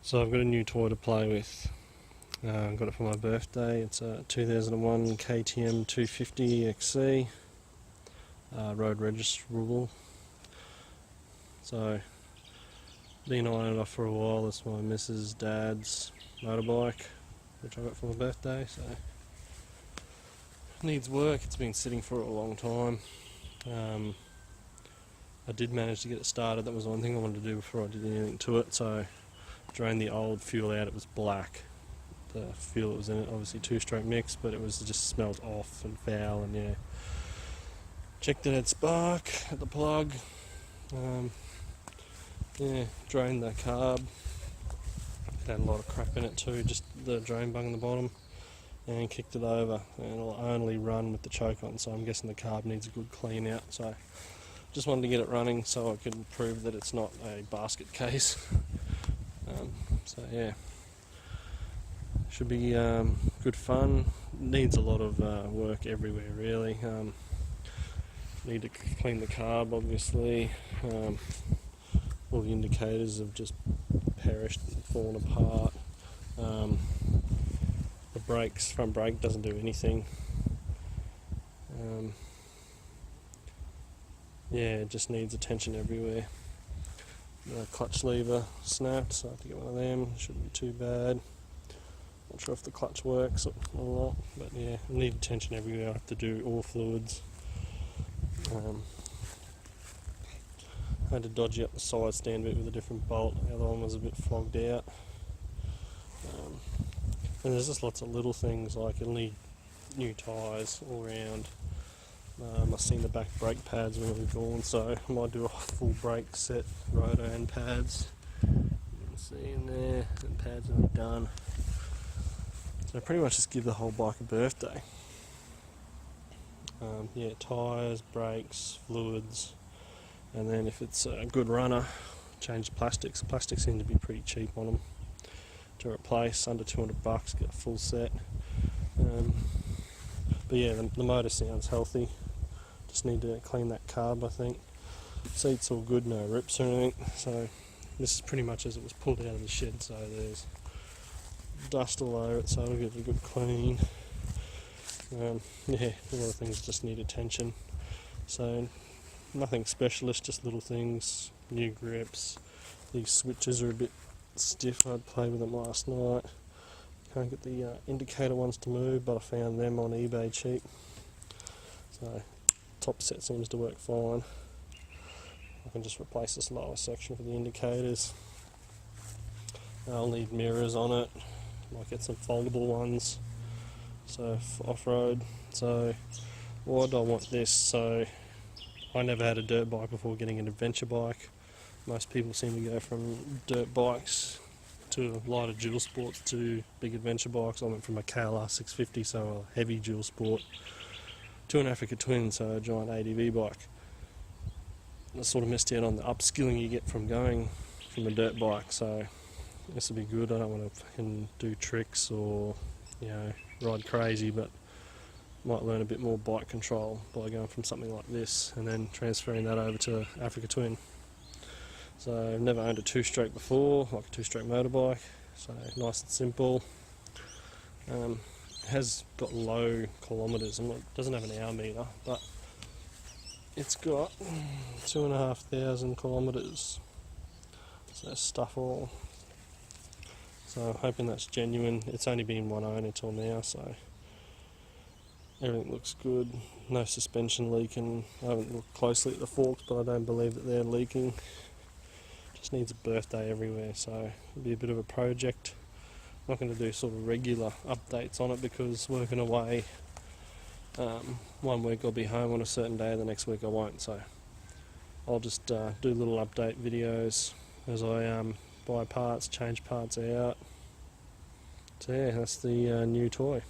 So I've got a new toy to play with. I got it for my birthday. It's a 2001 KTM 250 XC, road registerable. So been eyeing it off for a while. It's my missus' dad's motorbike, which I got for my birthday. So needs work. It's been sitting for a long time. I did manage to get it started. That was one thing I wanted to do before I did anything to it. So drained the old fuel out. It was black. The fuel that was in it, obviously two-stroke mix, but it was just smelled off and foul. And yeah, checked it had spark at the plug. Yeah, drained the carb. It had a lot of crap in it too, just the drain bung in the bottom, and kicked it over. And it'll only run with the choke on, so I'm guessing the carb needs a good clean out. So just wanted to get it running so I could prove that it's not a basket case. So yeah, should be good fun. Needs a lot of work everywhere really. Need to clean the carb obviously. All the indicators have just perished and fallen apart. The brakes, front brake doesn't do anything. Yeah, it just needs attention everywhere. The clutch lever snapped, so I have to get one of them. Shouldn't be too bad. Not sure if the clutch works or not, but yeah, I need attention everywhere. I have to do all fluids. I had to dodgy up the side stand bit with a different bolt. The other one was a bit flogged out. And there's just lots of little things, like it'll need new tyres all around. I've seen the back brake pads when we've gone, so I might do a full brake set, rotor and pads. You can see in there, and pads are done. So pretty much just give the whole bike a birthday. Yeah, tyres, brakes, fluids, and then if it's a good runner, change the plastics. Plastics seem to be pretty cheap on them to replace, under $200, get a full set. But yeah, the motor sounds healthy. Just need to clean that carb, I think. Seat's all good, no rips or anything. So this is pretty much as it was pulled out of the shed, so there's dust all over it, so it'll give it a good clean. Yeah, a lot of things just need attention. So nothing specialist, just little things, new grips. These switches are a bit stiff. I'd played with them last night. Can't get the indicator ones to move, but I found them on eBay cheap. So top set seems to work fine. I can just replace this lower section for the indicators. I'll need mirrors on it. Might get some foldable ones, so for off-road. So why do I want this? So I never had a dirt bike before getting an adventure bike. Most people seem to go from dirt bikes to lighter dual sports to big adventure bikes. I went from a KLR 650, so a heavy dual sport, to an Africa Twin, so a giant ADV bike. I sort of missed out on the upskilling you get from going from a dirt bike, so this will be good. I don't want to fucking do tricks or, ride crazy, but might learn a bit more bike control by going from something like this and then transferring that over to Africa Twin. So I've never owned a two-stroke before, like a two-stroke motorbike, so nice and simple. Has got low kilometres, doesn't have an hour meter, but it's got 2,500 kilometres, so stuff all. So I'm hoping that's genuine. It's only been one owner till now, so everything looks good. No suspension leaking. I haven't looked closely at the forks, but I don't believe that they're leaking. Just needs a birthday everywhere, so it'll be a bit of a project. I'm not going to do sort of regular updates on it because working away, 1 week I'll be home on a certain day, the next week I won't, so I'll just do little update videos as I buy parts, change parts out. So yeah, that's the new toy.